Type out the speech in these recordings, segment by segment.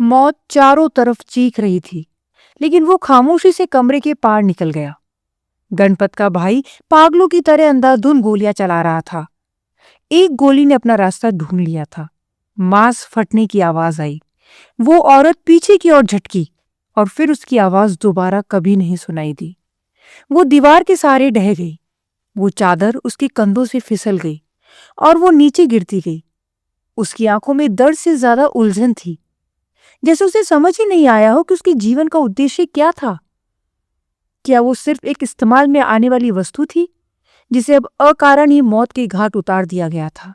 मौत चारों तरफ चीख रही थी, लेकिन वो खामोशी से कमरे के पार निकल गया। गणपत का भाई पागलों की तरह अंधाधुंध गोलियां चला रहा था। एक गोली ने अपना रास्ता ढूंढ लिया था। मांस फटने की आवाज आई। वो औरत पीछे की ओर झटकी और फिर उसकी आवाज दोबारा कभी नहीं सुनाई दी। वो दीवार के सहारे ढह गई। वो चादर उसके कंधों से फिसल गई और वो नीचे गिरती गई। उसकी आंखों में दर्द से ज्यादा उलझन थी, जैसे उसे समझ ही नहीं आया हो कि उसके जीवन का उद्देश्य क्या था। क्या वो सिर्फ एक इस्तेमाल में आने वाली वस्तु थी जिसे अब अकारण ही मौत के घाट उतार दिया गया था?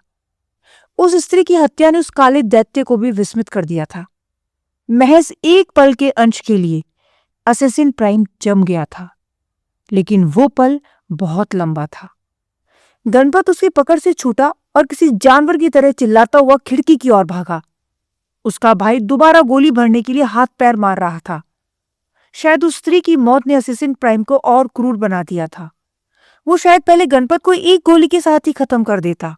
उस स्त्री की हत्या ने उस काले दैत्य को भी विस्मित कर दिया था। महज एक पल के अंश के लिए असेसिन प्राइम जम गया था, लेकिन वो पल बहुत लंबा था। गणपत उसकी पकड़ से छूटा और किसी जानवर की तरह चिल्लाता हुआ खिड़की की ओर भागा। उसका भाई दोबारा गोली भरने के लिए हाथ पैर मार रहा था। शायद उस स्त्री की मौत ने असेसिन प्राइम को और क्रूर बना दिया था। वो शायद पहले गणपत को एक गोली के साथ ही खत्म कर देता,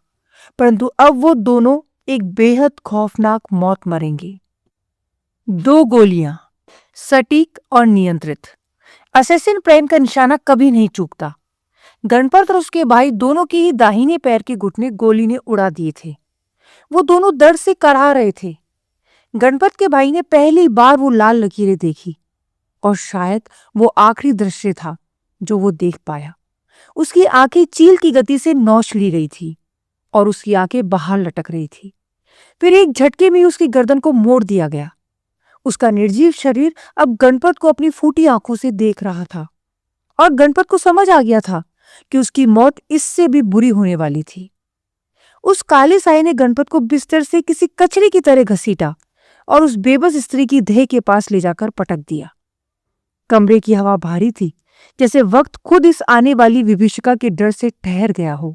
परंतु अब वो दोनों एक बेहद खौफनाक मौत मरेंगे। 2 गोलियां, सटीक और नियंत्रित। असेसिन प्राइम का निशाना कभी नहीं चूकता। गणपत और उसके भाई दोनों के ही दाहिने पैर के घुटने गोली ने उड़ा दिए थे। वो दोनों दर्द से कराह रहे थे। गणपत के भाई ने पहली बार वो लाल लकीरें देखी, और शायद वो आखिरी दृश्य था जो वो देख पाया। उसकी आंखें चील की गति से नौच ली गई थी और उसकी आंखें बाहर लटक रही थी। फिर एक झटके में उसकी गर्दन को मोड़ दिया गया। उसका निर्जीव शरीर अब गणपत को अपनी फूटी आंखों से देख रहा था, और गणपत को समझ आ गया था कि उसकी मौत इससे भी बुरी होने वाली थी। उस काले साये ने गणपत को बिस्तर से किसी कचरे की तरह घसीटा और उस बेबस स्त्री की देह के पास ले जाकर पटक दिया। कमरे की हवा भारी थी, जैसे वक्त खुद इस आने वाली विभीषिका के डर से ठहर गया हो।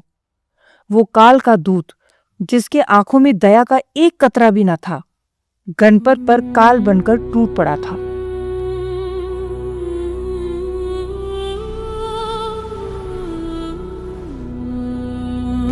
वो काल का दूत, जिसके आंखों में दया का एक कतरा भी न था, गणपत पर काल बनकर टूट पड़ा था।